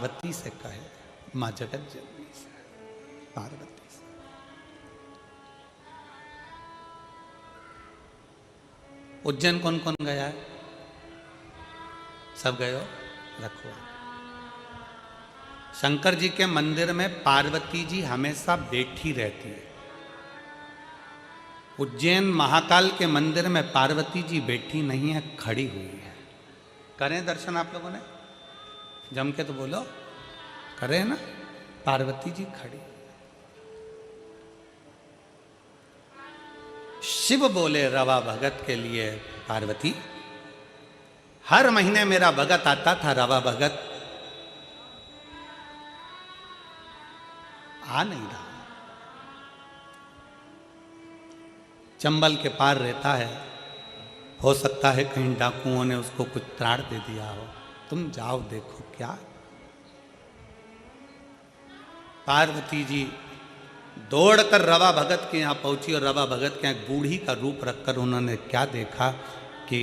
पार्वती से कहे, माँ जगत जननी से, पार्वती से। उज्जैन कौन कौन गया है? सब गए हो? रखो। शंकर जी के मंदिर में पार्वती जी हमेशा बैठी रहती है। उज्जैन महाकाल के मंदिर में पार्वती जी बैठी नहीं है, खड़ी हुई है। करें दर्शन आप लोगों ने? जम के तो बोलो, करें ना? पार्वती जी खड़ी। शिव बोले रवा भगत के लिए, पार्वती हर महीने मेरा भगत आता था, रवा भगत आ नहीं रहा। चंबल के पार रहता है, हो सकता है कहीं डाकुओं ने उसको कुछ त्राण दे दिया हो। तुम जाओ देखो क्या। पार्वती जी दौड़कर रवा भगत के यहाँ पहुंची और रवा भगत के यहाँ बूढ़ी का रूप रखकर उन्होंने क्या देखा कि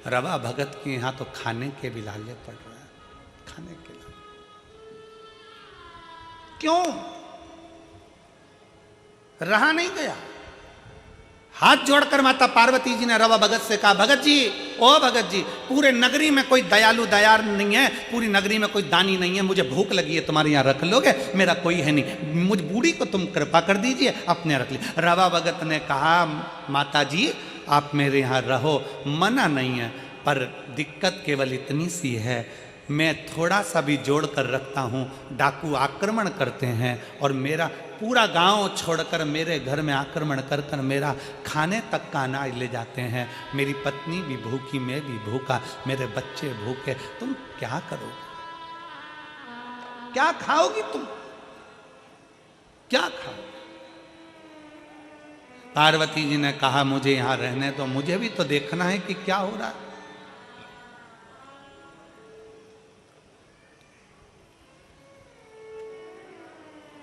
रवा भगत के यहाँ तो खाने के भी लाले पड़ रहा है, खाने के लाले। क्यों? रहा नहीं गया। हाथ जोड़कर माता पार्वती जी ने रवा भगत से कहा, भगत जी, ओ भगत जी, पूरे नगरी में कोई दयालु दयार नहीं है, पूरी नगरी में कोई दानी नहीं है, मुझे भूख लगी है, तुम्हारे यहाँ रख लोगे? मेरा कोई है नहीं, मुझ बूढ़ी को तुम कृपा कर दीजिए, अपने रख ली। रवा भगत ने कहा, माता जी आप मेरे यहाँ रहो, मना नहीं है, पर दिक्कत केवल इतनी सी है, मैं थोड़ा सा भी जोड़ कर रखता हूँ, डाकू आक्रमण करते हैं और मेरा पूरा गांव छोड़कर मेरे घर में आक्रमण कर कर मेरा खाने तक का अनाज ले जाते हैं। मेरी पत्नी भी भूखी, मैं भी भूखा, मेरे बच्चे भूखे, तुम क्या करोगे? क्या खाओगी तुम? क्या खाओ? पार्वती जी ने कहा, मुझे यहां रहने दो, मुझे भी तो देखना है कि क्या हो रहा है।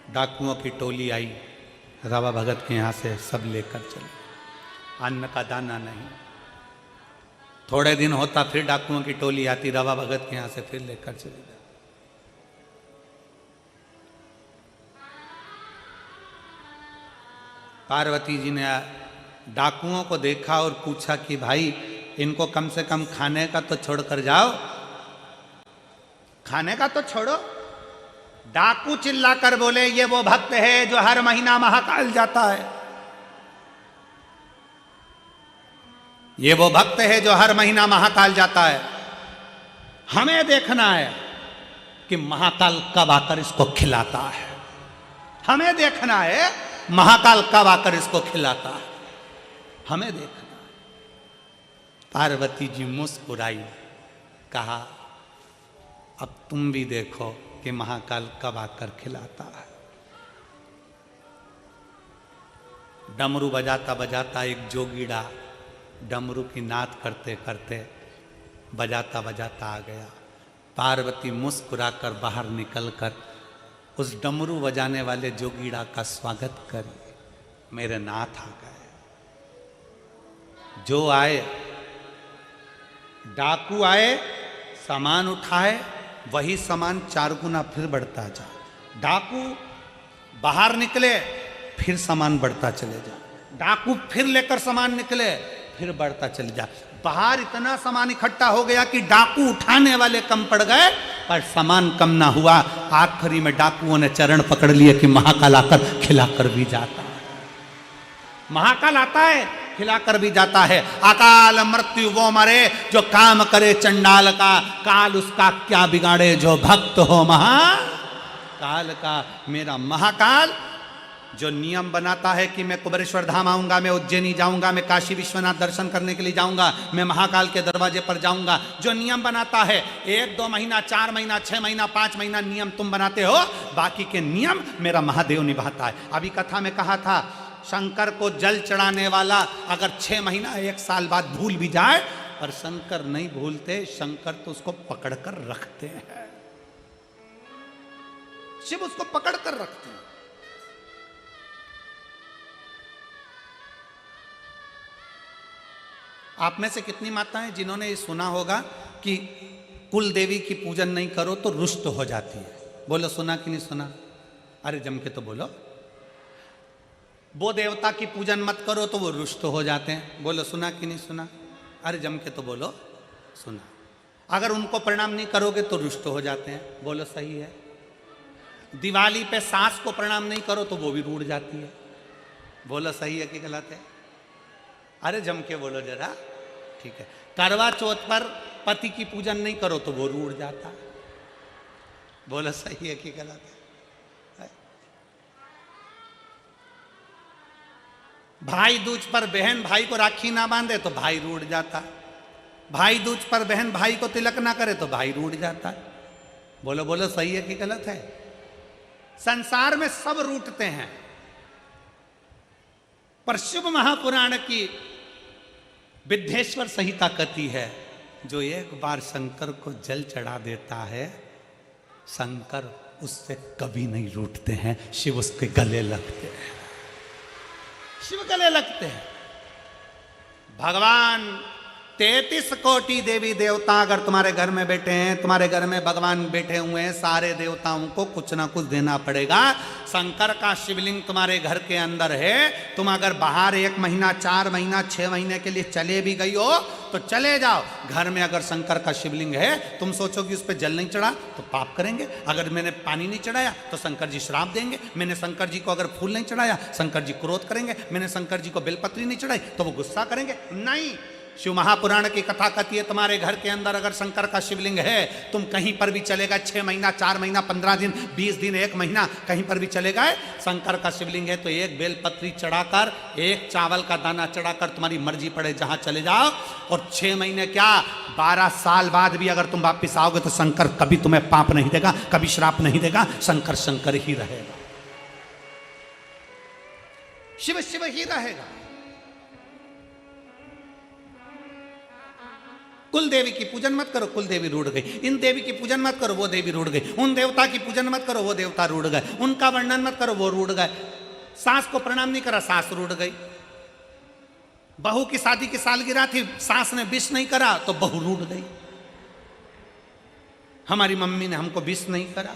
डाकुओं की टोली आई, रवा भगत के यहाँ से सब लेकर चले। अन्न का दाना नहीं। थोड़े दिन होता फिर डाकुओं की टोली आती, रवा भगत के यहाँ से फिर लेकर चले जाते। पार्वती जी ने डाकुओं को देखा और पूछा कि भाई इनको कम से कम खाने का तो छोड़ कर जाओ, खाने का तो छोड़ो। डाकू चिल्लाकर बोले, ये वो भक्त है जो हर महीना महाकाल जाता है, ये वो भक्त है जो हर महीना महाकाल जाता है, हमें देखना है कि महाकाल कब आकर इसको खिलाता है, हमें देखना है महाकाल कब आकर इसको खिलाता है, हमें देखना है। पार्वती जी मुस्कुराई, कहा अब तुम भी देखो कि महाकाल कब आकर खिलाता है। डमरू बजाता बजाता एक जोगीड़ा डमरू की नाद करते करते बजाता बजाता आ गया। पार्वती मुस्कुराकर बाहर निकलकर उस डमरू बजाने वाले जोगीड़ा का स्वागत करी। मेरे नाथ आ गए। जो आए, डाकू आए, सामान उठाए, वही सामान 4 गुना फिर बढ़ता जा। डाकू बाहर निकले, फिर सामान बढ़ता चले जा। डाकू फिर लेकर सामान निकले, फिर बढ़ता चले जा। बाहर इतना सामान इकट्ठा हो गया कि डाकू उठाने वाले कम पड़ गए, पर सामान कम ना हुआ। आखिरी में डाकुओं ने चरण पकड़ लिए कि महाकाल आकर खिलाकर भी जाता है, महाकाल आता है खिलाकर भी जाता है। अकाल मृत्यु वो मरे जो काम करे चंडाल का, काल उसका क्या बिगाड़े जो भक्त हो महाकाल का। मेरा महाकाल जो नियम बनाता है कि मैं कुबेरेश्वर धाम आऊंगा, मैं उज्जैनी जाऊंगा, मैं काशी विश्वनाथ दर्शन करने के लिए जाऊंगा, मैं महाकाल के दरवाजे पर जाऊंगा, जो नियम बनाता है 1-2 महीना, 4 महीना, 6 महीना, 5 महीना नियम तुम बनाते हो, बाकी के नियम मेरा महादेव निभाता है। अभी कथा में कहा था, शंकर को जल चढ़ाने वाला अगर 6 महीना 1 साल बाद भूल भी जाए, पर शंकर नहीं भूलते, शंकर तो उसको पकड़कर रखते हैं, शिव उसको पकड़कर रखते हैं। आप में से कितनी माताएं जिन्होंने ये सुना होगा कि कुल देवी की पूजन नहीं करो तो रुष्ट हो जाती है। बोलो सुना कि नहीं सुना? अरे जम के तो बोलो। वो देवता की पूजन मत करो तो वो रुष्ट हो जाते हैं। बोलो सुना कि नहीं सुना? अरे जम के तो बोलो। सुना। अगर उनको प्रणाम नहीं करोगे तो रुष्ट हो जाते हैं। बोलो सही है। दिवाली पे सास को प्रणाम नहीं करो तो वो भी रूठ जाती है। बोलो सही है कि गलत है? अरे जम के बोलो जरा। ठीक है। करवा चौथ पर पति की पूजन नहीं करो तो वो रूठ जाता है। बोलो सही है कि गलत है? भाई दूज पर बहन भाई को राखी ना बांधे तो भाई रूठ जाता है। भाई दूज पर बहन भाई को तिलक ना करे तो भाई रूठ जाता है। बोलो बोलो सही है कि गलत है? संसार में सब रूठते हैं, पर शिव महापुराण की विद्येश्वर संहिता कहती है जो एक बार शंकर को जल चढ़ा देता है, शंकर उससे कभी नहीं रूठते हैं। शिव उसके गले लगते हैं। शिव गले लगते हैं। भगवान 33 कोटि देवी देवता अगर तुम्हारे घर में बैठे हैं, तुम्हारे घर में भगवान बैठे हुए हैं, सारे देवताओं को कुछ ना कुछ देना पड़ेगा। शंकर का शिवलिंग तुम्हारे घर के अंदर है। तुम अगर बाहर 1 महीना, 4 महीना, 6 महीने के लिए चले भी गई हो तो चले जाओ। घर में अगर शंकर का शिवलिंग है, तुम सोचोगे उस पर जल नहीं चढ़ा तो पाप करेंगे। अगर मैंने पानी नहीं चढ़ाया तो शंकर जी श्राप देंगे। मैंने शंकर जी को अगर फूल नहीं चढ़ाया शंकर जी क्रोध करेंगे। मैंने शंकर जी को बेलपत्री नहीं चढ़ाई तो वो गुस्सा करेंगे। नहीं, शिव महापुराण की कथा कहती है तुम्हारे घर के अंदर अगर शंकर का शिवलिंग है, तुम कहीं पर भी चलेगा, 6 महीना, 4 महीना, 15 दिन, 20 दिन, 1 महीना, कहीं पर भी चले गए, शंकर का शिवलिंग है तो एक बेलपत्री चढ़ाकर, एक चावल का दाना चढ़ाकर तुम्हारी मर्जी पड़े जहां चले जाओ। और 6 महीने क्या 12 साल बाद भी अगर तुम वापिस आओगे तो शंकर कभी तुम्हें पाप नहीं देगा, कभी श्राप नहीं देगा। शंकर शंकर ही रहेगा, शिव शिव ही रहेगा। कुल देवी की पूजन मत करो, कुल देवी रूठ गई। इन देवी की पूजन मत करो, वो देवी रूठ गई। उन देवता की पूजन मत करो, वो देवता रूठ गए। उनका वर्णन मत करो, वो रूठ गए। सास को प्रणाम नहीं करा, सास रूठ गई। बहू की शादी की सालगिरह थी, सास ने विश नहीं करा तो बहू रूठ गई। हमारी मम्मी ने हमको विश नहीं करा।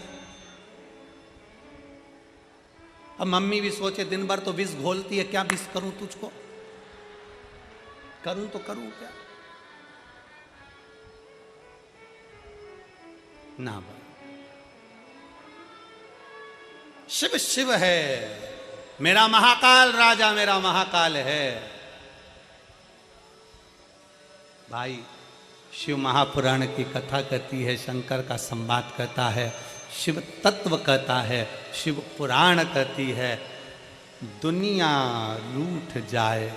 अब मम्मी भी सोचे दिन भर तो विष घोलती है, क्या विष करूं तुझको, करूं तो करूं क्या ना। शिव शिव है, मेरा महाकाल राजा, मेरा महाकाल है। भाई शिव महापुराण की कथा कहती है, शंकर का संवाद कहता है, शिव तत्व कहता है, शिव पुराण कहती है। दुनिया रूठ जाए,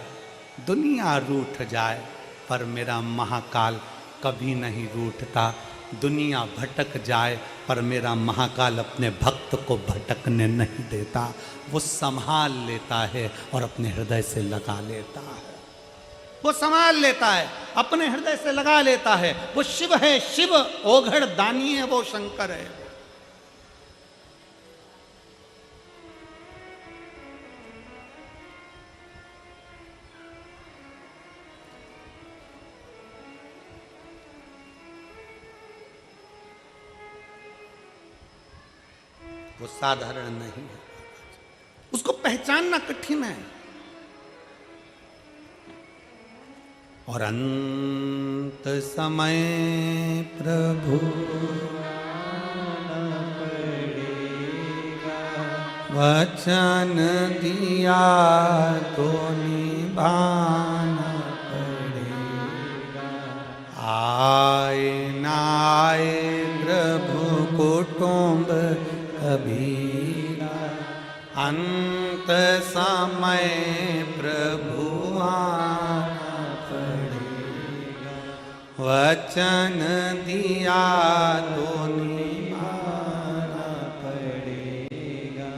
दुनिया रूठ जाए, पर मेरा महाकाल कभी नहीं रूठता। दुनिया भटक जाए पर मेरा महाकाल अपने भक्त को भटकने नहीं देता। वो संभाल लेता है और अपने हृदय से लगा लेता है। वो संभाल लेता है, अपने हृदय से लगा लेता है। वो शिव है, शिव ओघड़ दानी है, वो शंकर है। वो साधारण नहीं है, उसको पहचानना कठिन है। और अंत समय प्रभु वचन दिया तो निभाना पड़ेगा। आए ना आए प्रभु कुटुंब कबीरा, अंत समय प्रभु आना पड़ेगा। वचन दिया तो निभाना पड़ेगा।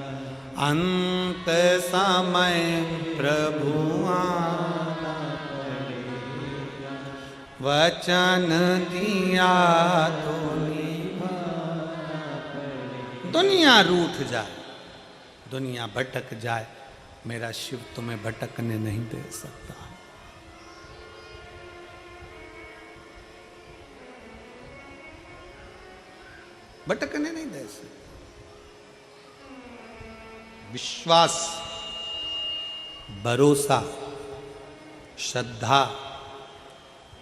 अंत समय प्रभु आना पड़ेगा। वचन दिया तो दुनिया रूठ जाए, दुनिया भटक जाए, मेरा शिव तुम्हें भटकने नहीं दे सकता। भटकने नहीं दे सकते। विश्वास, भरोसा, श्रद्धा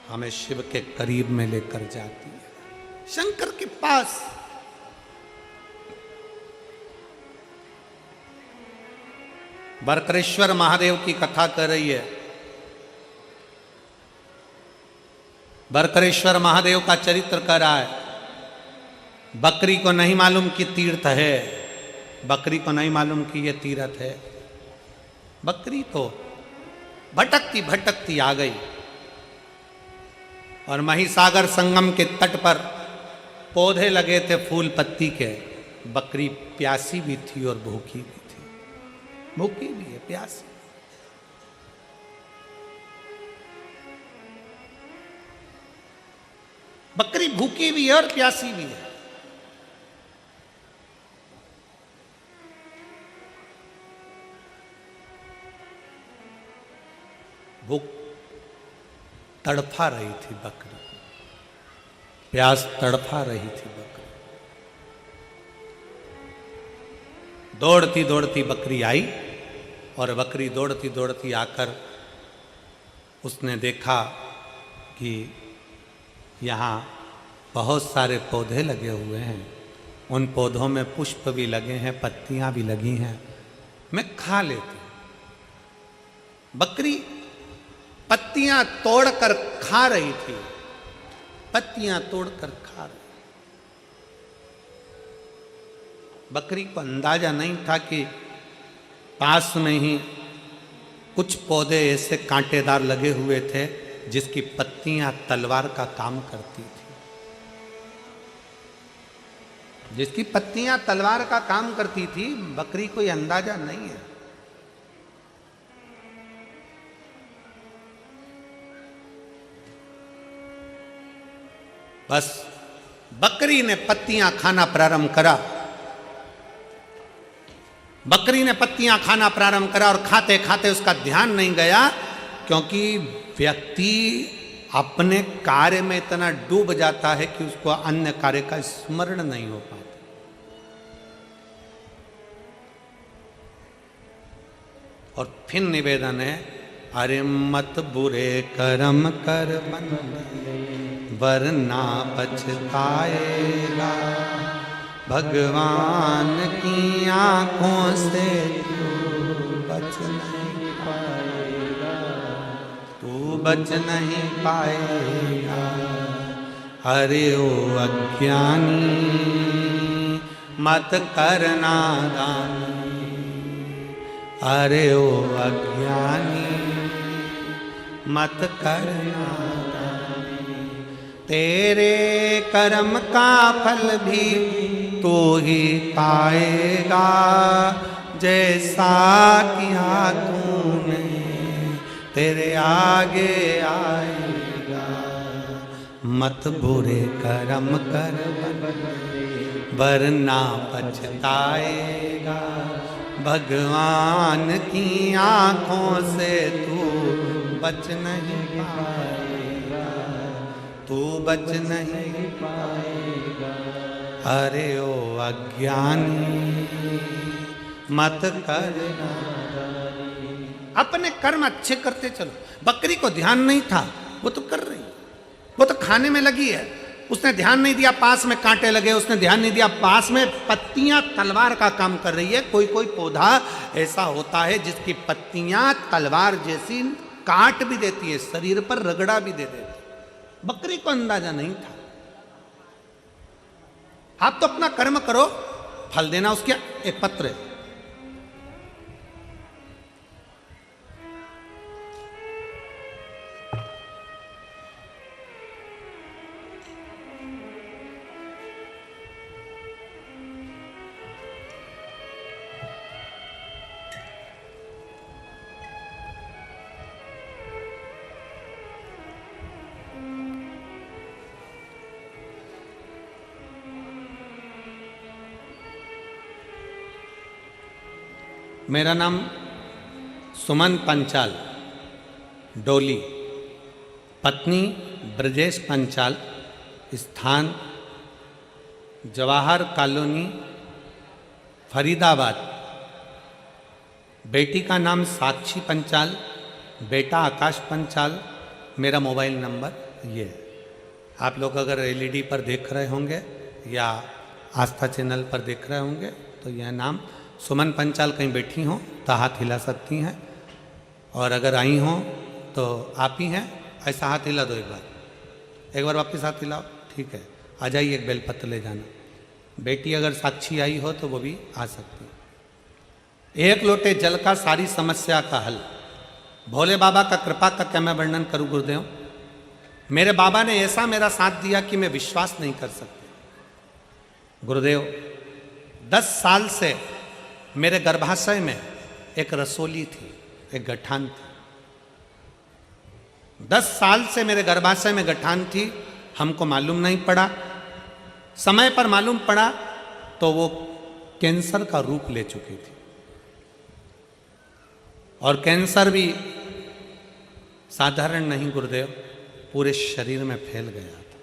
हमें शिव के करीब में लेकर जाती है, शंकर के पास। बरकरेश्वर महादेव की कथा कर रही है। बरकरेश्वर महादेव का चरित्र कर रहा है। बकरी को नहीं मालूम कि तीर्थ है, बकरी को नहीं मालूम कि यह तीर्थ है। बकरी तो भटकती भटकती आ गई और महिसागर संगम के तट पर पौधे लगे थे फूल पत्ती के। बकरी प्यासी भी थी और भूखी भी थी, भूखी भी है, प्यासी। बकरी भूखी भी है और प्यासी भी है। भूख तड़फा रही थी बकरी, प्यास तड़फा रही थी बकरी। दौड़ती दौड़ती बकरी आई और बकरी दौड़ती दौड़ती आकर उसने देखा कि यहाँ बहुत सारे पौधे लगे हुए हैं, उन पौधों में पुष्प भी लगे हैं, पत्तियां भी लगी हैं, मैं खा लेती। बकरी पत्तियां तोड़कर खा रही थी, पत्तियां तोड़कर खा रही। बकरी को अंदाजा नहीं था कि पास में ही कुछ पौधे ऐसे कांटेदार लगे हुए थे जिसकी पत्तियां तलवार का काम करती थी, जिसकी पत्तियां तलवार का काम करती थी। बकरी को यह अंदाजा नहीं है। बस बकरी ने पत्तियां खाना प्रारंभ करा। बकरी ने पत्तियां खाना प्रारंभ करा और खाते खाते उसका ध्यान नहीं गया, क्योंकि व्यक्ति अपने कार्य में इतना डूब जाता है कि उसको अन्य कार्य का स्मरण नहीं हो पाता। और फिर निवेदन है, अरे मत बुरे कर्म कर बंदे वरना पछताएगा, भगवान की आंखों से तू बच नहीं पाएगा, तू बच नहीं पाएगा। अरे ओ अज्ञानी मत करना दानी, अरे ओ अज्ञानी मत करना दानी, तेरे कर्म का फल भी तू ही पाएगा, जैसा किया तूने तेरे आगे आएगा। मत बुरे कर्म कर वरना पछताएगा, भगवान की आंखों से तू बच नहीं पाएगा, तू बच नहीं पाएगा। अरे ओ अज्ञानी मत करना, अपने कर्म अच्छे करते चलो। बकरी को ध्यान नहीं था, वो तो कर रही, वो तो खाने में लगी है। उसने ध्यान नहीं दिया पास में कांटे लगे, उसने ध्यान नहीं दिया पास में पत्तियां तलवार का काम कर रही है। कोई कोई पौधा ऐसा होता है जिसकी पत्तियां तलवार जैसी काट भी देती है, शरीर पर रगड़ा भी दे देती। बकरी को अंदाजा नहीं था। आप तो अपना कर्म करो, फल देना उसके एक पत्र है। मेरा नाम सुमन पंचाल, डोली, पत्नी ब्रजेश पंचाल, स्थान जवाहर कॉलोनी, फरीदाबाद। बेटी का नाम साक्षी पंचाल, बेटा आकाश पंचाल। मेरा मोबाइल नंबर ये है। आप लोग अगर एलईडी पर देख रहे होंगे या आस्था चैनल पर देख रहे होंगे तो यह नाम सुमन पंचाल कहीं बैठी हों तो हाथ हिला सकती हैं, और अगर आई हों तो आप ही हैं, ऐसा हाथ हिला दो एक बार वापस हाथ हिलाओ, ठीक है। आ जाइए, एक बेलपत्र ले जाना। बेटी अगर साक्षी आई हो तो वो भी आ सकती है। एक लोटे जल का सारी समस्या का हल। भोले बाबा का कृपा का क्या मैं वर्णन करूं गुरुदेव। मेरे बाबा ने ऐसा मेरा साथ दिया कि मैं विश्वास नहीं कर सकती। गुरुदेव 10 साल से मेरे गर्भाशय में एक रसोली थी, एक गठान थी। 10 साल से मेरे गर्भाशय में गठान थी, हमको मालूम नहीं पड़ा। समय पर मालूम पड़ा तो वो कैंसर का रूप ले चुकी थी, और कैंसर भी साधारण नहीं गुरुदेव, पूरे शरीर में फैल गया था।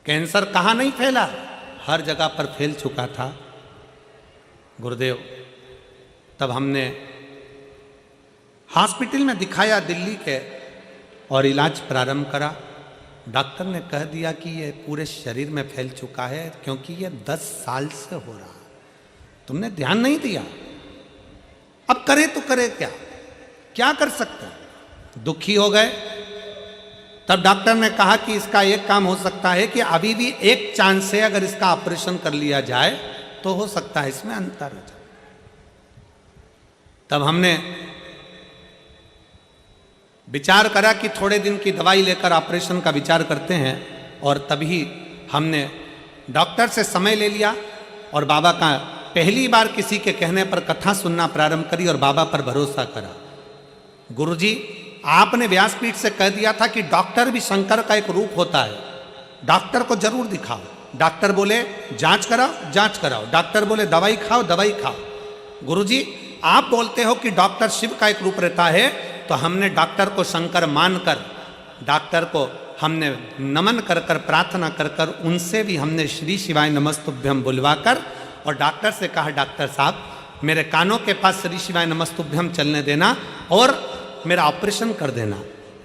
कैंसर कहाँ नहीं फैला, हर जगह पर फैल चुका था गुरुदेव। तब हमने हॉस्पिटल में दिखाया दिल्ली के, और इलाज प्रारंभ करा। डॉक्टर ने कह दिया कि ये पूरे शरीर में फैल चुका है, क्योंकि ये 10 साल से हो रहा है, तुमने ध्यान नहीं दिया। अब करे तो करे क्या, क्या कर सकते हैं। दुखी हो गए। तब डॉक्टर ने कहा कि इसका एक काम हो सकता है कि अभी भी एक चांस है, अगर इसका ऑपरेशन कर लिया जाए तो हो सकता है इसमें अंतर हो जाए। तब हमने विचार करा कि थोड़े दिन की दवाई लेकर ऑपरेशन का विचार करते हैं, और तभी हमने डॉक्टर से समय ले लिया और बाबा का पहली बार किसी के कहने पर कथा सुनना प्रारंभ करी और बाबा पर भरोसा करा। गुरुजी, आपने व्यासपीठ से कह दिया था कि डॉक्टर भी शंकर का एक रूप होता है, डॉक्टर को जरूर दिखाओ। डॉक्टर बोले जांच कराओ, जांच कराओ। डॉक्टर बोले दवाई खाओ, दवाई खाओ। गुरुजी, आप बोलते हो कि डॉक्टर शिव का एक रूप रहता है, तो हमने डॉक्टर को शंकर मानकर, डॉक्टर को हमने नमन कर कर, प्रार्थना कर कर, उनसे भी हमने श्री शिवाय नमस्तुभ्यम बुलवाकर, और डॉक्टर से कहा डॉक्टर साहब मेरे कानों के पास श्री शिवाय नमस्तुभ्यम चलने देना और मेरा ऑपरेशन कर देना।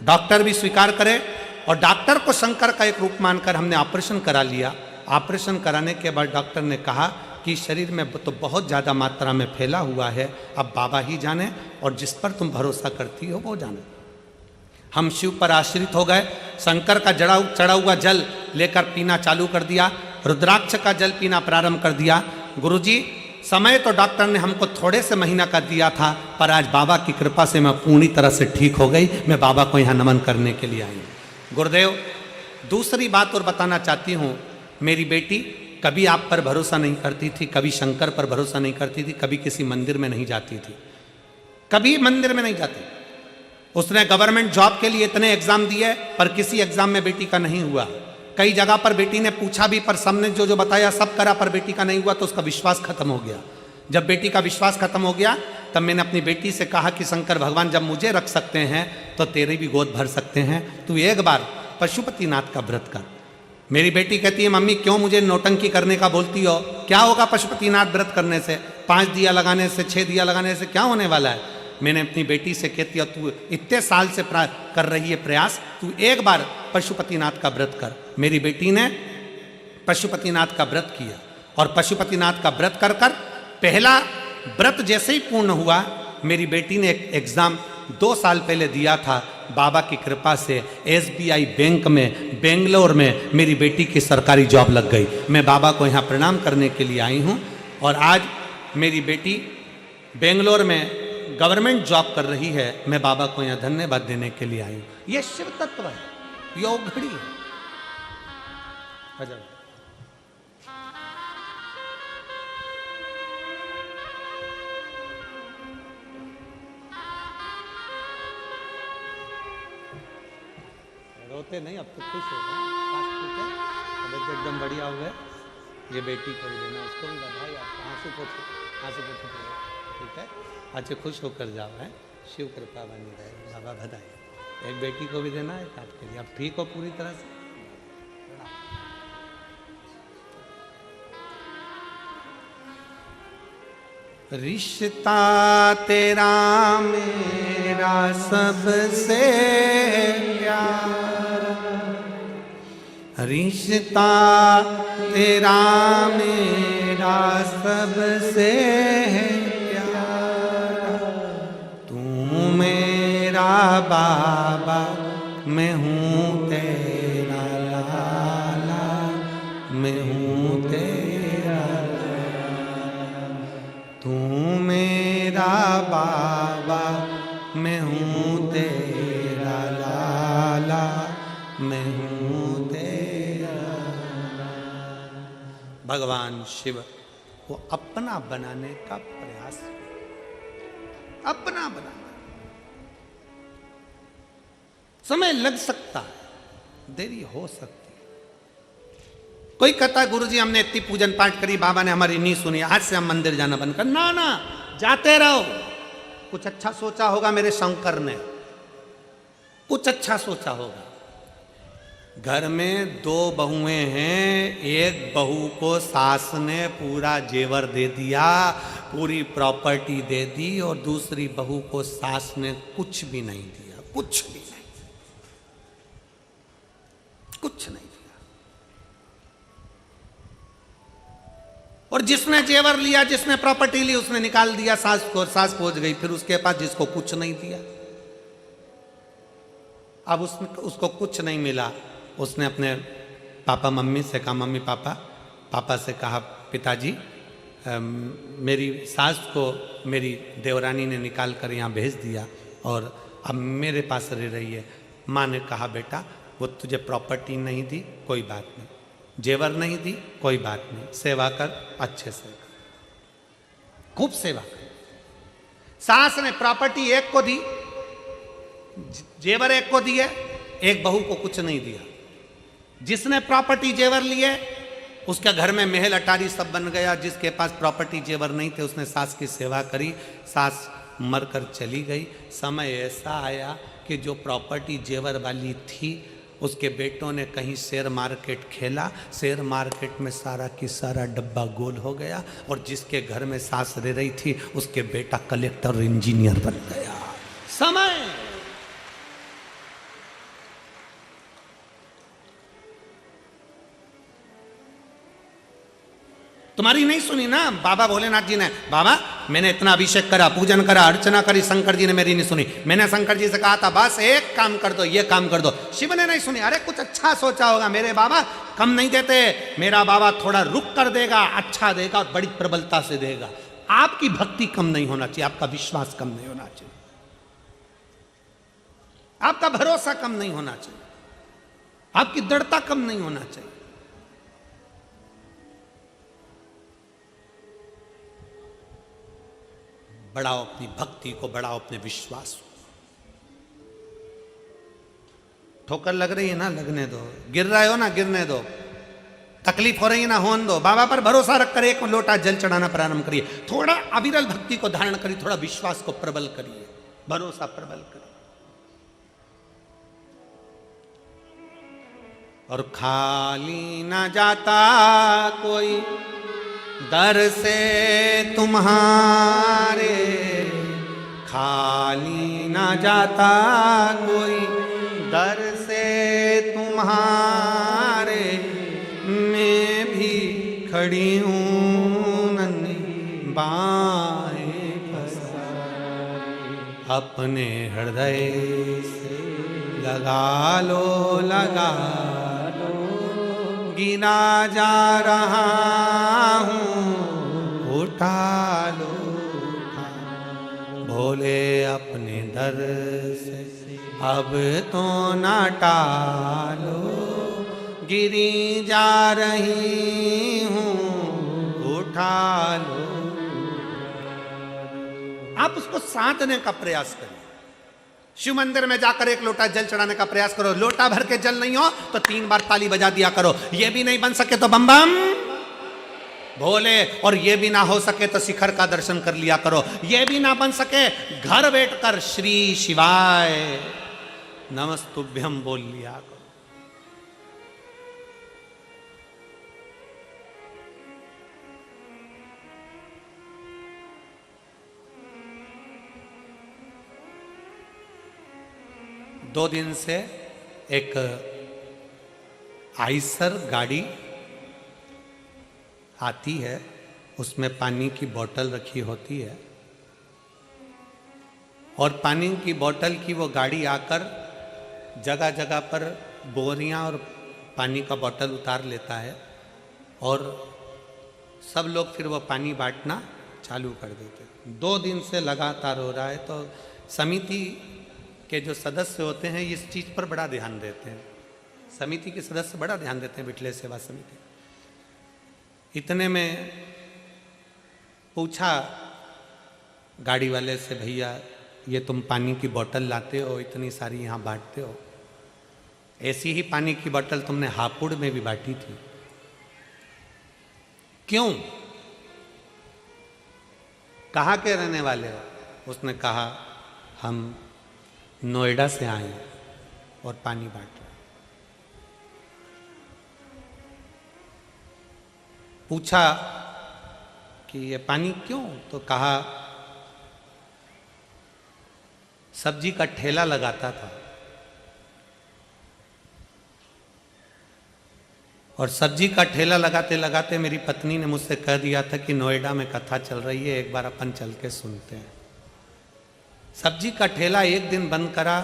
डॉक्टर भी स्वीकार करे, और डॉक्टर को शंकर का एक रूप मानकर हमने ऑपरेशन करा लिया। ऑपरेशन कराने के बाद डॉक्टर ने कहा कि शरीर में तो बहुत ज़्यादा मात्रा में फैला हुआ है, अब बाबा ही जाने, और जिस पर तुम भरोसा करती हो वो जाने। हम शिव पर आश्रित हो गए। शंकर का चढ़ा हुआ जल लेकर पीना चालू कर दिया, रुद्राक्ष का जल पीना प्रारंभ कर दिया। गुरुजी, समय तो डॉक्टर ने हमको थोड़े से महीना का दिया था, पर आज बाबा की कृपा से मैं पूरी तरह से ठीक हो गई। मैं बाबा को यहाँ नमन करने के लिए आई हूँ। गुरुदेव, दूसरी बात और बताना चाहती हूँ। मेरी बेटी कभी आप पर भरोसा नहीं करती थी, कभी शंकर पर भरोसा नहीं करती थी, कभी किसी मंदिर में नहीं जाती थी, कभी मंदिर में नहीं जाती। उसने गवर्नमेंट जॉब के लिए इतने एग्जाम दिए, पर किसी एग्जाम में बेटी का नहीं हुआ। कई जगह पर बेटी ने पूछा भी, पर सबने जो जो बताया सब करा, पर बेटी का नहीं हुआ, तो उसका विश्वास खत्म हो गया। जब बेटी का विश्वास खत्म हो गया, तब मैंने अपनी बेटी से कहा कि शंकर भगवान जब मुझे रख सकते हैं तो तेरे भी गोद भर सकते हैं, तू एक बार पशुपतिनाथ का व्रत कर। मेरी बेटी कहती है मम्मी क्यों मुझे नौटंकी करने का बोलती हो, क्या होगा पशुपतिनाथ व्रत करने से, 5 दिया लगाने से, 6 दिया लगाने से क्या होने वाला है। मैंने अपनी बेटी से कहती है तू इतने साल से कर रही है प्रयास, तू एक बार पशुपतिनाथ का व्रत कर। मेरी बेटी ने पशुपतिनाथ का व्रत किया, और पशुपतिनाथ का व्रत कर कर पहला व्रत जैसे ही पूर्ण हुआ, मेरी बेटी ने एक एग्ज़ाम 2 साल पहले दिया था। बाबा की कृपा से SBI बैंक में बेंगलोर में मेरी बेटी की सरकारी जॉब लग गई। मैं बाबा को यहाँ प्रणाम करने के लिए आई हूँ, और आज मेरी बेटी बेंगलोर में गवर्नमेंट जॉब कर रही है। मैं बाबा को यहाँ धन्यवाद देने के लिए आई हूँ। ये शिव तत्व है, योग घड़ी है। अजय रोते नहीं, अब तो खुश हो गए, अब एकदम बढ़िया हुए। ये बेटी को भी देना, उसको भी बधाई। आप आंसू पोछो, ठीक है। अच्छे खुश होकर जाओ, है शिव कृपा बनी रहे। बाबा बधाई। एक बेटी को भी देना है काट के लिए। अब ठीक हो पूरी तरह से। रिश्ता तेरा मेरा सबसे प्यारा, रिश्ता तेरा मेरा सबसे प्यारा, तू मेरा बाबा मैं हूँ तेरा लाला, मैं हूँ तेरा लाला, तू मेरा बाबा मैं हूँ तेरा लाला, मैं हूँ तेरा लाला। भगवान शिव वो अपना बनाने का प्रयास, अपना बनाना। समय लग सकता है, देरी हो सकती है। कोई कहता है गुरुजी हमने इतनी पूजन पाठ करी, बाबा ने हमारी नहीं सुनी, आज से हम मंदिर जाना बंद कर। ना ना, जाते रहो। कुछ अच्छा सोचा होगा मेरे शंकर ने, कुछ अच्छा सोचा होगा। घर में दो बहुएं हैं, एक बहू को सास ने पूरा जेवर दे दिया, पूरी प्रॉपर्टी दे दी, और दूसरी बहू को सास ने कुछ भी नहीं दिया, कुछ भी नहीं, कुछ नहीं दिया। और जिसने जेवर लिया, जिसने प्रॉपर्टी ली, उसने निकाल दिया सास को, सास पहुंच गई फिर उसके पास जिसको कुछ नहीं दिया। अब उसको कुछ नहीं मिला, उसने अपने पापा मम्मी से कहा, मम्मी पापा, पापा से कहा पिताजी मेरी सास को मेरी देवरानी ने निकाल कर यहाँ भेज दिया और अब मेरे पास रह रही है। माँ ने कहा बेटा वो तुझे प्रॉपर्टी नहीं दी, कोई बात नहीं, जेवर नहीं दी, कोई बात नहीं, सेवा कर, अच्छे से कर, खूब सेवा कर। सास ने प्रॉपर्टी एक को दी, जेवर एक को दिए, एक बहू को कुछ नहीं दिया। जिसने प्रॉपर्टी जेवर लिए उसके घर में महल अटारी सब बन गया, जिसके पास प्रॉपर्टी जेवर नहीं थे उसने सास की सेवा करी, सास मरकर चली गई। समय ऐसा आया कि जो प्रॉपर्टी जेवर वाली थी उसके बेटों ने कहीं शेयर मार्केट खेला, शेयर मार्केट में सारा की सारा डब्बा गोल हो गया, और जिसके घर में सास रह रही थी उसके बेटा कलेक्टर इंजीनियर बन गया। समय तुम्हारी नहीं सुनी ना बाबा भोलेनाथ जी ने। बाबा मैंने इतना अभिषेक करा, पूजन करा, अर्चना करी, शंकर जी ने मेरी नहीं सुनी। मैंने शंकर जी से कहा था बस एक काम कर दो, ये काम कर दो, शिव ने नहीं सुनी। अरे कुछ अच्छा सोचा होगा, मेरे बाबा कम नहीं देते, मेरा बाबा थोड़ा रुक कर देगा, अच्छा देगा और बड़ी प्रबलता से देगा। आपकी भक्ति कम नहीं होना चाहिए, आपका विश्वास कम नहीं होना चाहिए, आपका भरोसा कम नहीं होना चाहिए, आपकी दृढ़ता कम नहीं होना चाहिए। बढ़ाओ अपनी भक्ति को, बढ़ाओ अपने विश्वास को। ठोकर लग रही है ना, लगने दो। गिर रहे हो ना, गिरने दो। तकलीफ हो रही है ना, होने दो। बाबा पर भरोसा रखकर एक लोटा जल चढ़ाना प्रारंभ करिए। थोड़ा अविरल भक्ति को धारण करिए, थोड़ा विश्वास को प्रबल करिए, भरोसा प्रबल करिए। और खाली ना जाता कोई दर से तुम्हारे, खाली ना जाता कोई दर से तुम्हारे, मैं भी खड़ी हूँ नन्ही बाहें पसारे, अपने हृदय से लगा लो, लगा लो, गिना जा रहा हूँ, उठा लो, उठा लो। भोले अपने दर से अब तो ना टालो, गिरी जा रही हूँ, उठा लो। आप उसको साधने का प्रयास करें। शिव मंदिर में जाकर एक लोटा जल चढ़ाने का प्रयास करो। लोटा भर के जल नहीं हो तो 3 बार ताली बजा दिया करो। ये भी नहीं बन सके तो बम बम भोले, और ये भी ना हो सके तो शिखर का दर्शन कर लिया करो। ये भी ना बन सके घर बैठकर श्री शिवाय नमस्तुभ्यम बोल लिया करो। 2 दिन से एक आइसर गाड़ी आती है, उसमें पानी की बोतल रखी होती है और पानी की बोतल की वो गाड़ी आकर जगह जगह पर बोरियां और पानी का बोतल उतार लेता है और सब लोग फिर वो पानी बांटना चालू कर देते हैं। 2 दिन से लगातार हो रहा है। तो समिति के जो सदस्य होते हैं इस चीज़ पर बड़ा ध्यान देते हैं, समिति के सदस्य बड़ा ध्यान देते हैं, बिटले सेवा समिति। इतने में पूछा गाड़ी वाले से, भैया ये तुम पानी की बोतल लाते हो, इतनी सारी यहाँ बांटते हो, ऐसी ही पानी की बोतल तुमने हापुड़ में भी बांटी थी, क्यों? कहाँ के रहने वाले हो? उसने कहा हम नोएडा से आए हैं और पानी बांट रहे। पूछा कि ये पानी क्यों? तो कहा सब्जी का ठेला लगाता था और सब्जी का ठेला लगाते लगाते मेरी पत्नी ने मुझसे कह दिया था कि नोएडा में कथा चल रही है, एक बार अपन चल के सुनते हैं। सब्जी का ठेला एक दिन बंद करा,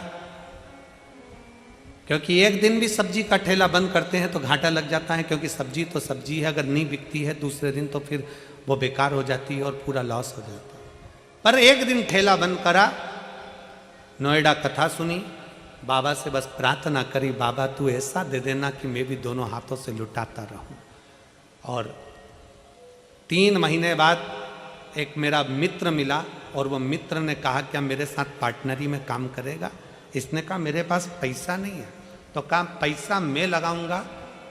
क्योंकि एक दिन भी सब्जी का ठेला बंद करते हैं तो घाटा लग जाता है, क्योंकि सब्जी तो सब्जी है, अगर नहीं बिकती है दूसरे दिन तो फिर वो बेकार हो जाती है और पूरा लॉस हो जाता है। पर एक दिन ठेला बंद करा, नोएडा कथा सुनी, बाबा से बस प्रार्थना करी, बाबा तू ऐसा दे देना कि मैं भी दोनों हाथों से लुटाता रहूं। और 3 महीने बाद एक मेरा मित्र मिला और वो मित्र ने कहा क्या मेरे साथ पार्टनरी में काम करेगा? इसने कहा मेरे पास पैसा नहीं है। तो कहा पैसा मैं लगाऊंगा,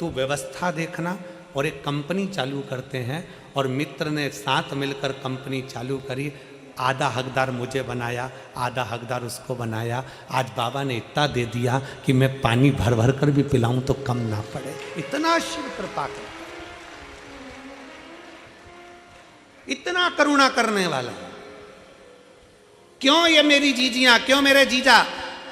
तू व्यवस्था देखना, और एक कंपनी चालू करते हैं। और मित्र ने साथ मिलकर कंपनी चालू करी। आधा हकदार मुझे बनाया, आधा हकदार उसको बनाया। आज बाबा ने इतना दे दिया कि मैं पानी भर भर कर भी पिलाऊं तो कम ना पड़े। इतना शिव कृपा कर, इतना करुणा करने वाला। क्यों ये मेरी जीजियां, क्यों मेरे जीजा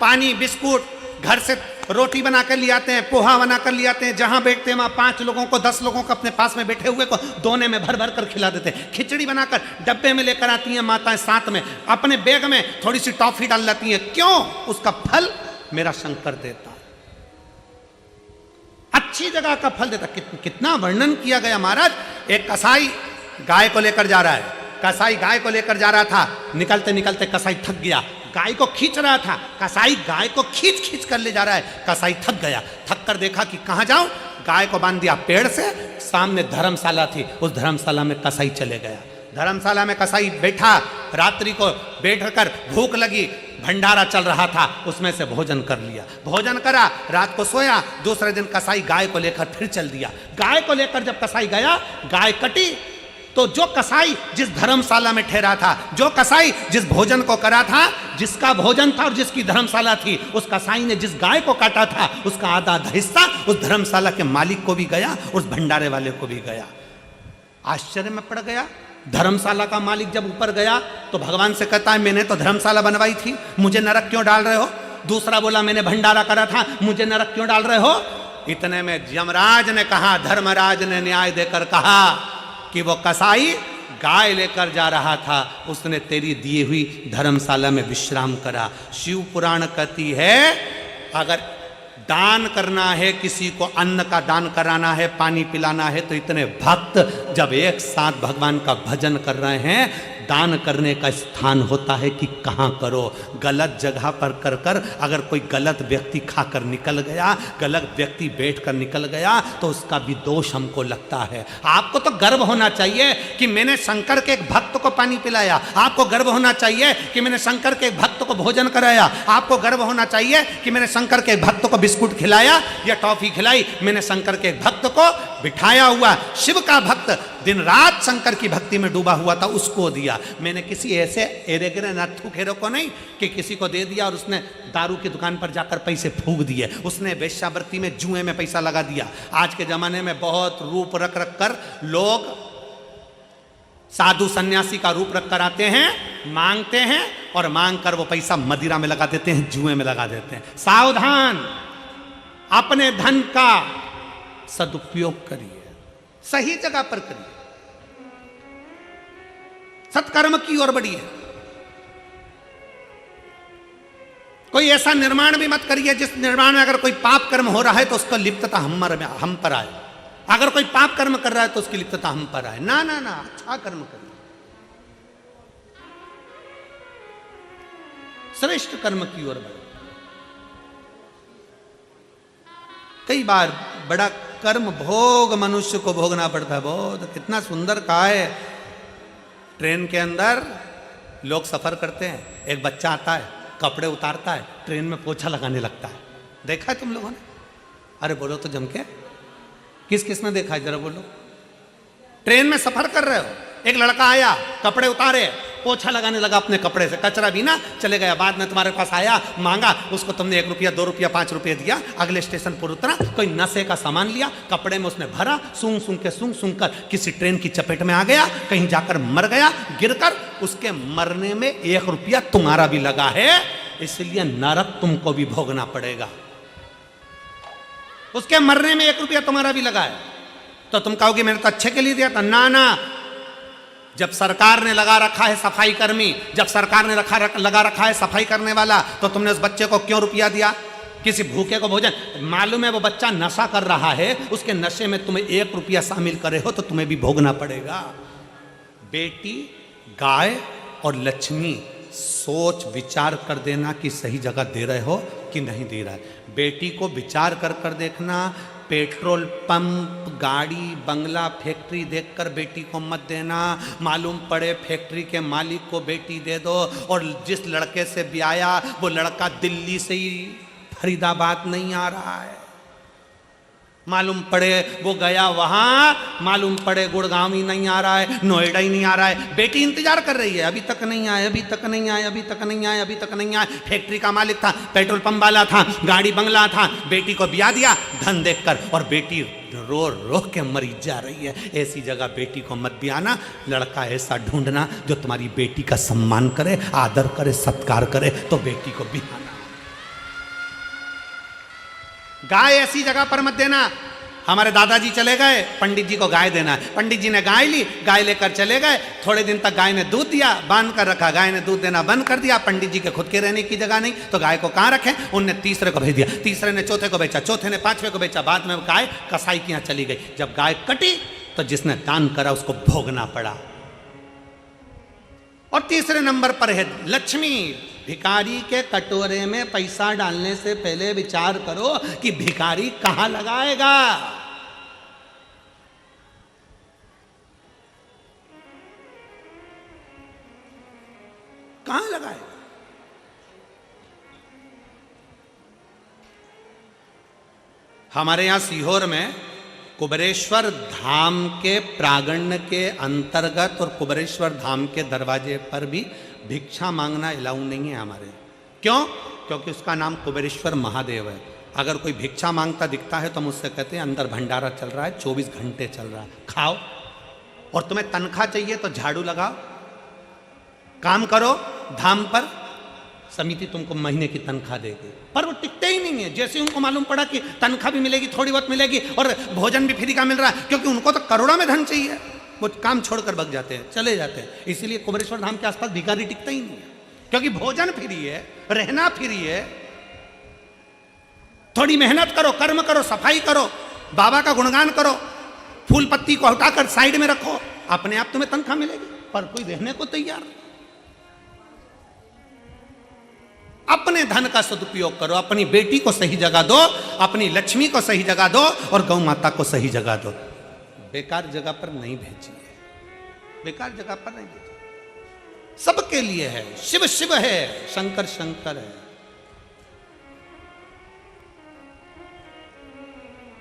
पानी बिस्कुट घर से रोटी बना कर ले आते हैं, पोहा बना कर ले आते हैं, जहां बैठते हैं वहां 5 लोगों को 10 लोगों को अपने पास में बैठे हुए को दोने में भर भर कर खिला देते हैं। खिचड़ी बनाकर डब्बे में लेकर आती हैं माताएं, साथ में अपने बैग में थोड़ी सी टॉफी डाल लाती हैं। क्यों? उसका फल मेरा शंकर देता, अच्छी जगह का फल देता। कितना वर्णन किया गया महाराज। एक कसाई गाय को लेकर जा रहा है, कसाई गाय को लेकर जा रहा था, निकलते निकलते कसाई थक गया, गाय को खींच रहा था, कसाई गाय को खींच खींच कर ले जा रहा है। कसाई थक गया, थक कर देखा कि कहां जाऊं, गाय को बांध दिया पेड़ से, सामने धर्मशाला थी, उस धर्मशाला में कसाई चले गया। धर्मशाला में कसाई बैठा, रात्रि को बैठकर भूख लगी, भंडारा चल रहा था, उसमें से भोजन कर लिया, भोजन करा, रात को सोया। दूसरे दिन कसाई गाय को लेकर फिर चल दिया। गाय को लेकर जब कसाई गया, गाय कटी, तो जो कसाई जिस धर्मशाला में ठहरा था, जो कसाई जिस भोजन को करा था, जिसका भोजन था और जिसकी धर्मशाला थी, उस कसाई ने जिस गाय को काटा था उसका आधा आधा हिस्सा उस धर्मशाला के मालिक को भी गया, उस भंडारे वाले को भी गया। आश्चर्य में पड़ गया। धर्मशाला का मालिक जब ऊपर गया तो भगवान से कहता है मैंने तो धर्मशाला बनवाई थी, मुझे नरक क्यों डाल रहे हो? दूसरा बोला मैंने भंडारा करा था, मुझे नरक क्यों डाल रहे हो? इतने में यमराज ने कहा, धर्मराज ने न्याय देकर कहा कि वो कसाई गाय लेकर जा रहा था, उसने तेरी दी हुई धर्मशाला में विश्राम करा। शिव पुराण कहती है अगर दान करना है, किसी को अन्न का दान कराना है, पानी पिलाना है, तो इतने भक्त जब एक साथ भगवान का भजन कर रहे हैं, दान करने का स्थान होता है कि कहाँ करो। गलत जगह पर कर कर अगर कोई गलत व्यक्ति खाकर निकल गया, गलत व्यक्ति बैठकर निकल गया, तो उसका भी दोष हमको लगता है। आपको तो गर्व होना चाहिए कि मैंने शंकर के एक भक्त को पानी पिलाया, आपको गर्व होना चाहिए कि मैंने शंकर के एक भक्त को भोजन कराया, आपको गर्व होना चाहिए कि मैंने शंकर के एक भक्त को बिस्कुट खिलाया या टॉफी खिलाई, मैंने शंकर के एक भक्त को बिठाया हुआ, शिव का भक्त दिन रात शंकर की भक्ति में डूबा हुआ था, उसको दिया। मैंने किसी ऐसे एरे गिरे नत्थु खेरों को नहीं कि किसी को दे दिया और उसने दारू की दुकान पर जाकर पैसे फूंक दिए, उसने वेश्यावृत्ति में जुए में पैसा लगा दिया। आज के जमाने में बहुत रूप रख रख कर लोग साधु सन्यासी का रूप रख कर आते हैं, मांगते हैं और मांग कर वो पैसा मदिरा में लगा देते हैं, जुए में लगा देते हैं। सावधान, अपने धन का सदुपयोग करिए, सही जगह पर करिए, सत्कर्म की ओर बढ़िए। कोई ऐसा निर्माण भी मत करिए जिस निर्माण में अगर कोई पाप कर्म हो रहा है तो उसका लिप्तता हम पर आए। अगर कोई पाप कर्म कर रहा है तो उसकी लिप्तता हम पर आए। ना ना ना, अच्छा कर्म करिए, श्रेष्ठ कर्म की ओर बढ़े। कई बार बड़ा कर्म भोग मनुष्य को भोगना पड़ता है। बहुत कितना सुंदर कहा है, ट्रेन के अंदर लोग सफर करते हैं, एक बच्चा आता है, कपड़े उतारता है, ट्रेन में पोछा लगाने लगता है। देखा है तुम लोगों ने? अरे बोलो तो जम के, किस किस ने देखा है जरा बोलो। ट्रेन में सफर कर रहे हो, एक लड़का आया, कपड़े उतारे, पोछा लगाने लगा अपने कपड़े से, कचरा भी ना चले गया। बाद में तुम्हारे पास आया, मांगा, उसको तुमने 1 रुपया 2 रुपया 5 रुपये दिया, अगले स्टेशन पर उतरा, कोई नशे का सामान लिया, कपड़े में उसने भरा, सूंघ सूंघ कर किसी ट्रेन की चपेट में आ गया, कहीं जाकर मर गया गिरकर। उसके मरने में 1 रुपया तुम्हारा भी लगा है, इसलिए नरक तुमको भी भोगना पड़ेगा। उसके मरने में 1 रुपया तुम्हारा भी लगा है, तो तुम कहोगे मैंने तो अच्छे के लिए दिया था। ना ना, जब सरकार ने लगा रखा है सफाई कर्मी, जब सरकार ने लगा रखा है सफाई करने वाला, तो तुमने उस बच्चे को क्यों रुपया दिया? किसी भूखे को भोजन, मालूम है वो बच्चा नशा कर रहा है, उसके नशे में तुम्हें 1 रुपया शामिल करे हो तो तुम्हें भी भोगना पड़ेगा। बेटी, गाय और लक्ष्मी, सोच विचार कर देना कि सही जगह दे रहे हो कि नहीं दे रहा है। बेटी को विचार कर कर देखना, पेट्रोल पंप, गाड़ी, बंगला, फैक्ट्री देखकर बेटी को मत देना। मालूम पड़े फैक्ट्री के मालिक को बेटी दे दो, और जिस लड़के से ब्याया वो लड़का दिल्ली से ही फरीदाबाद नहीं आ रहा है, मालूम पड़े वो गया वहां, मालूम पड़े गुड़गांव ही नहीं आ रहा है, नोएडा ही नहीं आ रहा है, बेटी इंतजार कर रही है, अभी तक नहीं आए, अभी तक नहीं आए, अभी तक नहीं आए, अभी तक नहीं आए। फैक्ट्री का मालिक था, पेट्रोल पंप वाला था, गाड़ी बंगला था, बेटी को ब्याह दिया धन देखकर, और बेटी रो रो के मरी जा रही है। ऐसी जगह बेटी को मत ब्याहना। लड़का ऐसा ढूंढना जो तुम्हारी बेटी का सम्मान करे, आदर करे, सत्कार करे, तो बेटी को ब्याहना। गाय ऐसी जगह पर मत देना। हमारे दादाजी चले गए, पंडित जी को गाय देना है, पंडित जी ने गाय ली, गाय लेकर चले गए, थोड़े दिन तक गाय ने दूध दिया, बांध कर रखा, गाय ने दूध देना बंद कर दिया। पंडित जी के खुद के रहने की जगह नहीं, तो गाय को कहाँ रखें? उनने तीसरे को भेज दिया, तीसरे ने चौथे को बेचा, चौथे ने 5वें को बेचा, बाद में गाय कसाई के यहाँ चली गई। जब गाय कटी तो जिसने दान करा उसको भोगना पड़ा। और तीसरे नंबर पर है लक्ष्मी। भिखारी के कटोरे में पैसा डालने से पहले विचार करो कि भिखारी कहां लगाएगा। कहां लगाएगा? हमारे यहां सीहोर में कुबेरेश्वर धाम के प्रांगण के अंतर्गत और कुबेरेश्वर धाम के दरवाजे पर भी भिक्षा मांगना अलाउ नहीं है हमारे। क्यों? क्योंकि उसका नाम कुबेरेश्वर महादेव है। अगर कोई भिक्षा मांगता दिखता है तो मुझसे कहते हैं अंदर भंडारा चल रहा है, 24 घंटे चल रहा है, खाओ। और तुम्हें तनख्वाह चाहिए तो झाड़ू लगाओ, काम करो धाम पर, समिति तुमको महीने की तनख्वाह देगी। पर वो टिकते ही नहीं है। जैसे उनको मालूम पड़ा कि तनख्वाह भी मिलेगी, थोड़ी बहुत मिलेगी, और भोजन भी फ्री का मिल रहा है, क्योंकि उनको तो करोड़ों में धन चाहिए, वो काम छोड़कर भाग जाते हैं, चले जाते हैं। इसीलिए कुबेरेश्वर धाम के आसपास भिखारी टिकता ही नहीं है, क्योंकि भोजन फ्री है, रहना फ्री है। थोड़ी मेहनत करो, कर्म करो, सफाई करो, बाबा का गुणगान करो, फूल पत्ती को हटाकर साइड में रखो, अपने आप तुम्हें तनख्वाह मिलेगी। पर कोई रहने को तैयार नहीं। अपने धन का सदुपयोग करो, अपनी बेटी को सही जगह दो, अपनी लक्ष्मी को सही जगह दो, और गौ माता को सही जगह दो। बेकार जगह पर नहीं भेजिए, बेकार जगह पर नहीं भेजिए। सबके लिए है, शिव शिव है, शंकर शंकर है।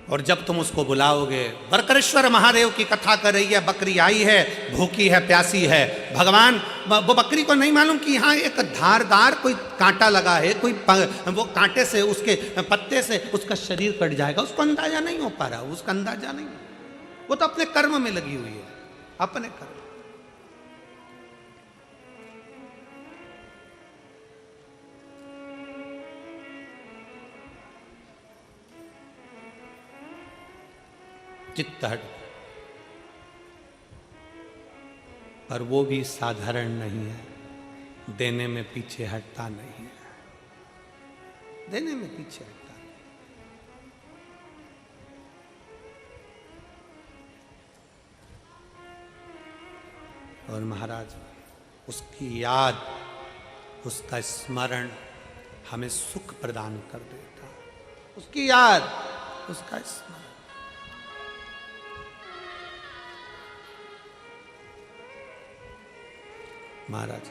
और जब तुम उसको बुलाओगे, बरकरेश्वर महादेव की कथा कर रही है, बकरी आई है, भूखी है, प्यासी है, भगवान वो बकरी को नहीं मालूम कि यहाँ एक धारदार कोई कांटा लगा है, कोई वो कांटे से, उसके पत्ते से उसका शरीर कट जाएगा, उसको अंदाजा नहीं हो पा रहा, उसका अंदाजा नहीं। वो तो अपने कर्म में लगी हुई है, अपने कर्म। चित्त हट, पर वो भी साधारण नहीं है, देने में पीछे हटता नहीं है, देने में पीछे हटता नहीं। और महाराज उसकी याद, उसका स्मरण हमें सुख प्रदान कर देता, उसकी याद, उसका स्मरण। महाराज,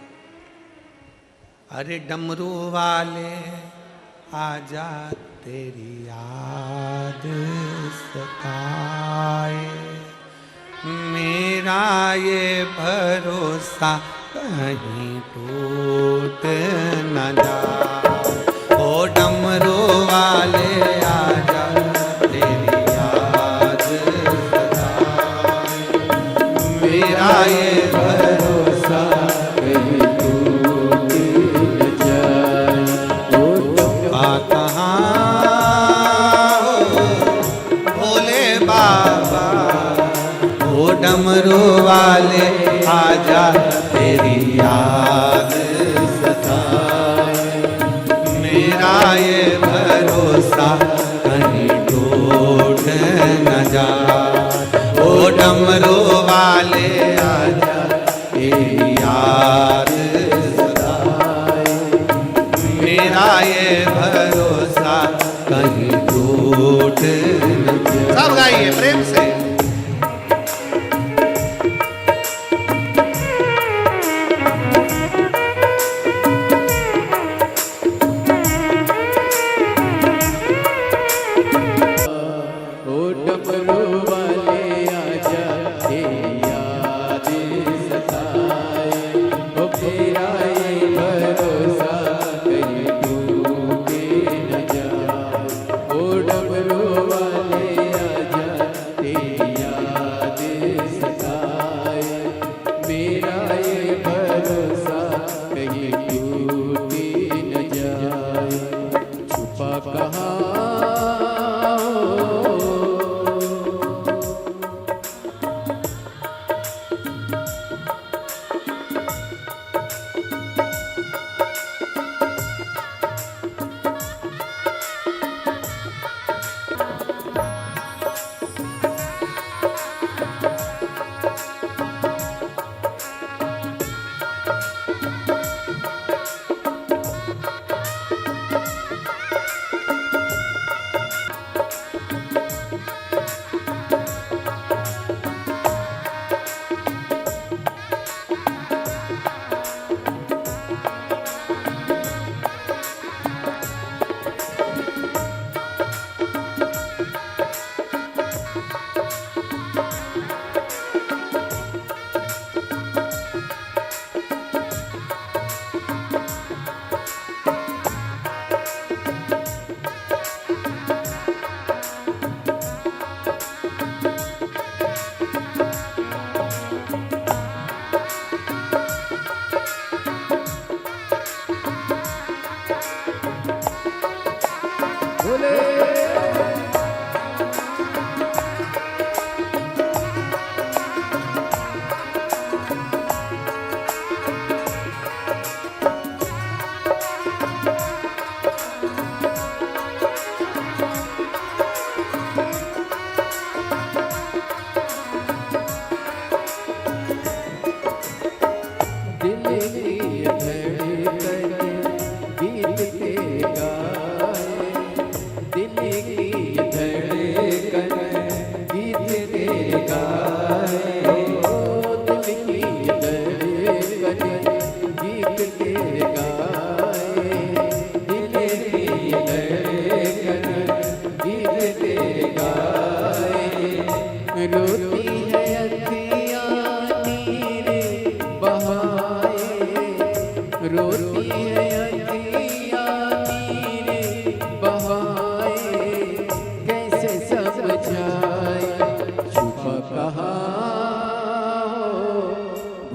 अरे डमरू वाले आजा तेरी याद सताए, मेरा ये भरोसा कहीं टूट न जाए। ओ डमरू वाले आजा तेरी याद सताए, मेरा ये भरोसा कहीं टूट न जाए। ओ कहाँ भोले बाबा, ओ डमरू वाले आजा तेरी याद सताए, मेरा ये भरोसा कहीं टूट न जाए। ओ डमरू वाले आजा तेरी याद सताए, मेरा ये भरोसा कहीं टूट न जाए। सब गाइए प्रेम से।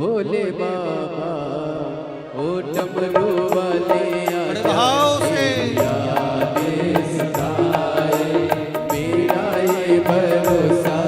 भोले बाबा ओ डमरू वाले भाव से याद सताए, मेरा ये भरोसा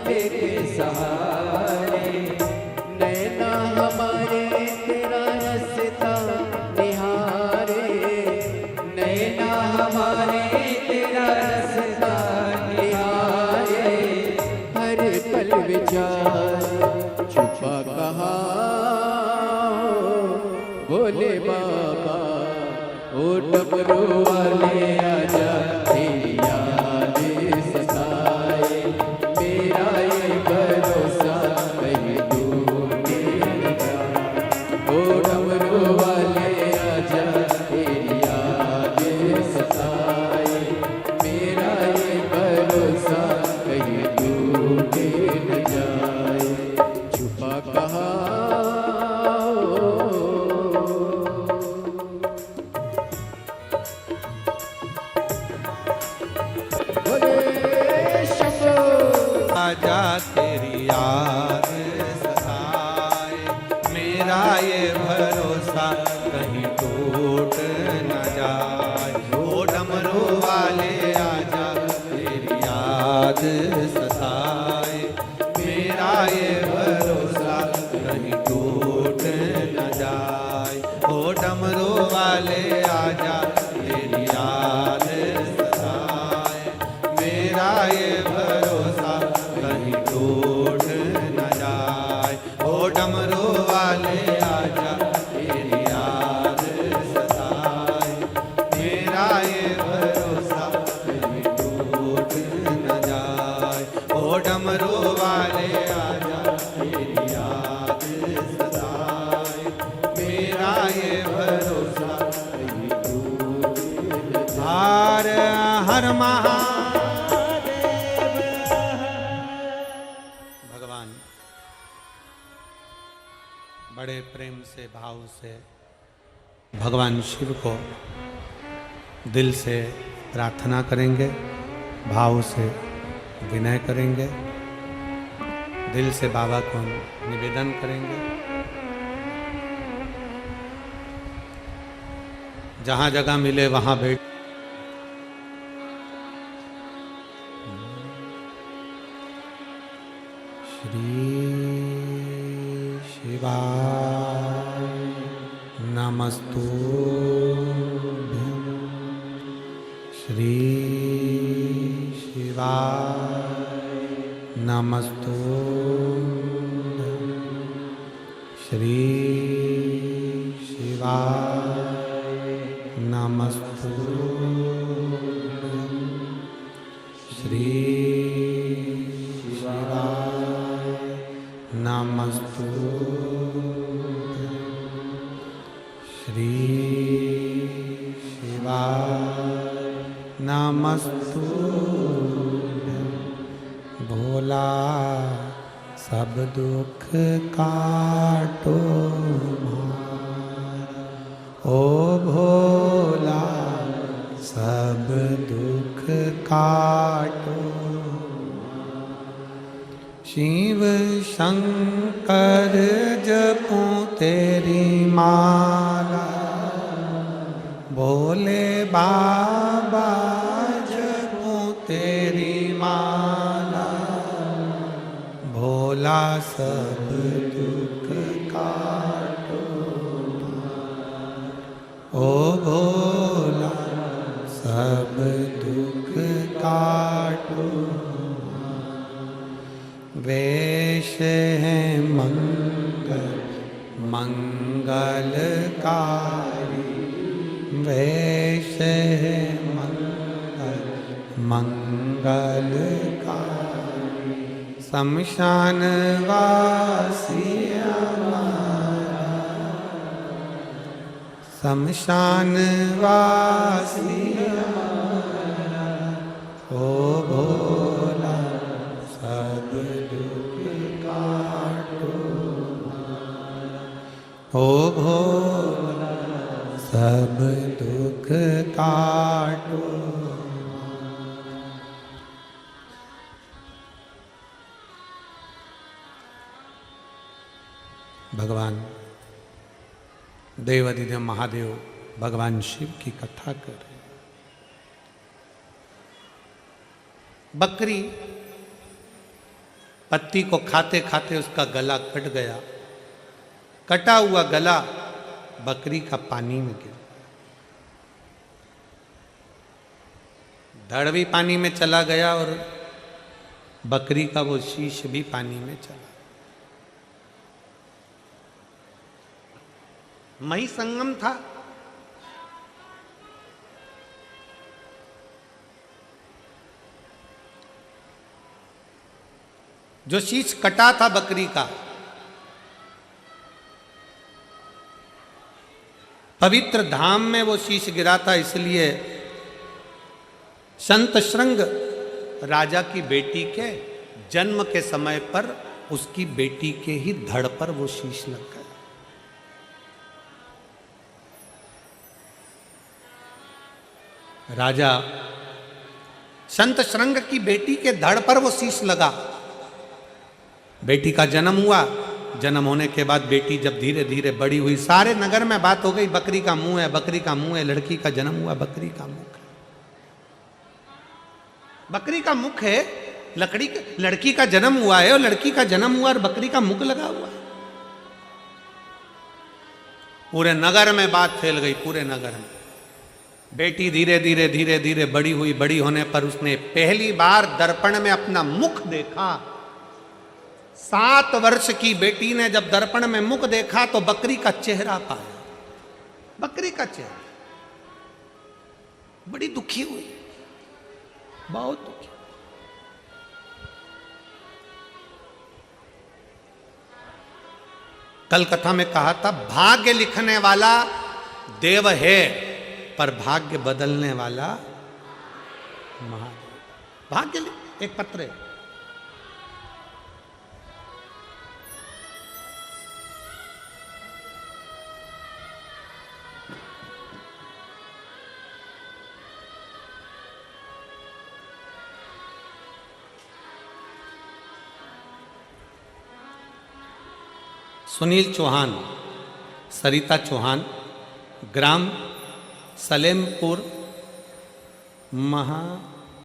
लेके सहारे, नैना हमारे तेरा रास्ता निहारे, नैना हमारे तेरा रास्ता निहारे, हर पल विचार छुपा कहाँ बोले बाबा, ओ डमरू वाले आजा, तेरी याद सताए, मेरा ये भरोसा कहीं टूटे न जाए। ओ डमरू वाले आजा, तेरी याद सताए, मेरा ये भरोसा कहीं टूटे न जाए। छुपा कहाँ आजा, तेरी याद सताए, मेरा ये भरोसा कहीं टूट न जाए। ओ डमरू वाले आजा, तेरी याद सताए, मेरा ये भरोसा कहीं टूट न जाए। ओ डमरू वाले आजा, तेरी याद सताए, मेरा ये भरोसा कहीं टूट न जाए। ओ डमरू वाले आजा, तेरी याद सताए, मेरा ये भरोसा कहीं टूट न जाए। ओ डमरू वाले आजा, तेरी याद सताए, मेरा ये भरोसा कहीं टूट न जाए। हर महादेव। भगवान बड़े प्रेम से भाव से भगवान शिव को दिल से प्रार्थना करेंगे, भाव से विनय करेंगे, दिल से बाबा को निवेदन करेंगे। जहाँ जगह मिले वहाँ बैठ श्री शिवाय नमस्तुभ्यं, श्री शिवाय नमस्तुभ्यं, श्री शिवाय नमस्तुभ्यं, श्री नमस्तुभ्यं, श्री शिवाय नमस्तुभ्यं। भोला सब दुख काटो हमारा, ओ भोला सब दुख काटो। शिव शंकर जपूं तेरी माला, भोले बाबा जपूं तेरी माला, भोला सब दुख काटो। ओ भोला सब दुख काटो। वेश है मंगल मंगलकारी, वेश है मंगल मंगलकारी। शमशान वासी हमारा, शमशान वासी हमारा, ओ भोला सब दुख काटो। ओ भोला सब दुख काटो। भगवान देवाधिदेव महादेव भगवान शिव की कथा कर रहे। बकरी पत्ती को खाते खाते उसका गला कट गया। कटा हुआ गला बकरी का पानी में गिर, धड़ भी पानी में चला गया और बकरी का वो शीश भी पानी में चला। मही संगम था। जो शीश कटा था बकरी का, पवित्र धाम में वो शीश गिरा था, इसलिए संत श्रृंग राजा की बेटी के जन्म के समय पर उसकी बेटी के ही धड़ पर वो शीश लग गया। राजा संत श्रृंग की बेटी के धड़ पर वो शीश लगा। बेटी का जन्म हुआ। जन्म होने के बाद बेटी जब धीरे धीरे बड़ी हुई, सारे नगर में बात हो गई, बकरी का मुंह है, बकरी का मुंह है, लड़की का जन्म हुआ, बकरी का मुख है, बकरी का मुख है, लड़की का जन्म हुआ है और लड़की का जन्म हुआ और बकरी का मुख लगा हुआ है। पूरे नगर में बात फैल गई, पूरे नगर में। बेटी धीरे धीरे धीरे धीरे बड़ी हुई। बड़ी होने पर उसने पहली बार दर्पण में अपना मुख देखा। 7 वर्ष की बेटी ने जब दर्पण में मुख देखा तो बकरी का चेहरा पाया। बकरी का चेहरा। बड़ी दुखी हुई, बहुत दुखी। कल कथा में कहा था, भाग्य लिखने वाला देव है पर भाग्य बदलने वाला महादेव। भाग्य एक पत्र है। सुनील चौहान, सरिता चौहान, ग्राम सलेमपुर, महा